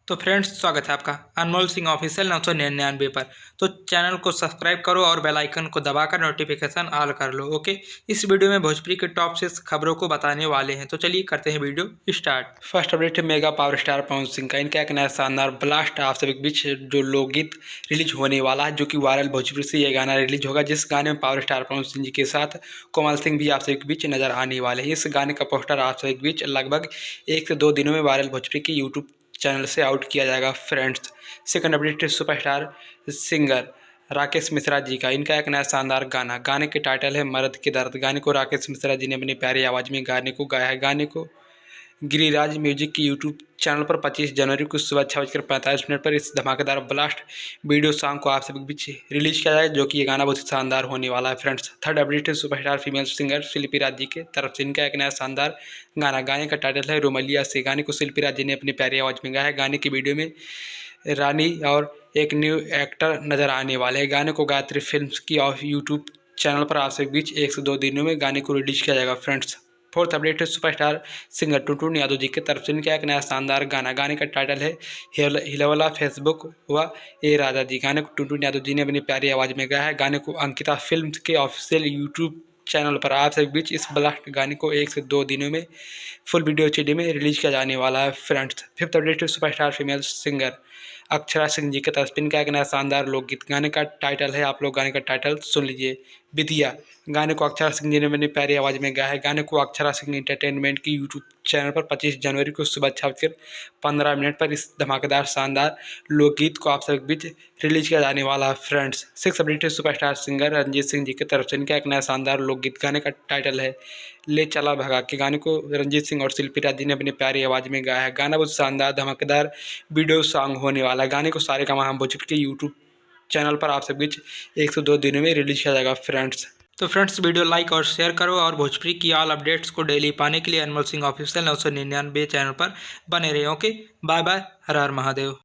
तो फ्रेंड्स, स्वागत है आपका अनमोल सिंह ऑफिशियल 999 पर। तो चैनल को सब्सक्राइब करो और बेल आइकन को दबाकर नोटिफिकेशन ऑल कर लो। ओके, इस वीडियो में भोजपुरी के टॉप 6 खबरों को बताने वाले हैं। तो चलिए करते हैं वीडियो स्टार्ट। फर्स्ट अपडेट है mega power star Pawan Singh का। इनका एक नया शानदार ब्लास्ट आप सभी के बीच जो लोकगीत रिलीज होने वाला है, जो कि वायरल भोजपुरी से ये गाना रिलीज होगा, जिस गाने में पावर स्टार पवन सिंह जी के साथ कोमल सिंह भी आप सभी के बीच नजर आने वाले हैं। इस गाने का पोस्टर आप सभी के बीच लगभग 1 से 2 दिनों में वायरल भोजपुरी की यूट्यूब चैनल से आउट किया जाएगा फ्रेंड्स। सेकंड अपडेट है सुपरस्टार सिंगर राकेश मिश्रा जी का। इनका एक नया शानदार गाना, गाने के टाइटल है मर्द के दर्द। गाने को राकेश मिश्रा जी ने अपनी प्यारी आवाज़ में गाने को गाया है। गाने को गिरिराज म्यूजिक की यूट्यूब चैनल पर 25 जनवरी को सुबह 6:45 पर इस धमाकेदार ब्लास्ट वीडियो सॉन्ग को आप सभी के बीच रिलीज किया जाएगा, जो कि ये गाना बहुत ही शानदार होने वाला है फ्रेंड्स। थर्ड अपडेट है सुपरस्टार फीमेल सिंगर शिल्पी राज जी के तरफ से। इनका एक नया शानदार गाना, गाने का टाइटल है रोमलिया से। गाने को शिल्पी राज जी ने अपनी प्यारी आवाज़ में गाया है। गाने की वीडियो में रानी और एक न्यू एक्टर नजर आने वाले हैं। गाने को गायत्री फिल्म्स की यूट्यूब चैनल पर आप सभी बीच 1 से 2 दिनों में गाने को रिलीज किया जाएगा फ्रेंड्स। फोर्थ अपडेट है सुपरस्टार सिंगर टुनटुन यादव जी की तरफ से। इनका एक नया शानदार गाना, गाने का टाइटल है हिलवला फेसबुक व ए राजा जी। गाने को टुनटुन यादव जी ने अपनी प्यारी आवाज़ में गाया है। गाने को अंकिता फिल्म के ऑफिशियल यूट्यूब चैनल पर आप सभी बीच इस ब्लास्ट गाने को 1 से 2 दिनों में फुल वीडियो HD में रिलीज किया जाने वाला है फ्रेंड्स। फिफ्थ अपडेट है superstar female singer Akshara Singh ji के तरफ से। इनका एक नया शानदार लोकगीत, गाने का टाइटल है, आप लोग गाने का टाइटल सुन लीजिए, विदिया। गाने को अक्षरा सिंह जी ने अपनी प्यारी आवाज़ में गाया है। गाने को अक्षरा सिंह एंटरटेनमेंट की यूट्यूब चैनल पर 25 जनवरी को सुबह 6:15 पर इस धमाकेदार शानदार लोकगीत को आप सभी के बीच रिलीज किया जाने वाला है फ्रेंड्स। सिक्स अपडेट है सुपरस्टार सिंगर रंजीत सिंह जी की तरफ से। इनका एक नया शानदार लोकगीत, गाने का टाइटल है ले चला भगा के। गाने को रंजीत सिंह और शिल्पी राज जी ने अपनी प्यारी आवाज़ में गाया है। गाना बहुत शानदार धमाकेदार वीडियो सॉन्ग होने वाला है। गाने को सारेगामा भोजपुरी के यूट्यूब चैनल पर आप सभी बीच 1 से 2 दिनों में रिलीज किया जाएगा फ्रेंड्स। तो फ्रेंड्स, वीडियो लाइक और शेयर करो और भोजपुरी की ऑल अपडेट्स को डेली पाने के लिए अनमोल सिंह ऑफिशियल 999 चैनल पर बने रहे। ओके, बाय बाय, हर हर महादेव।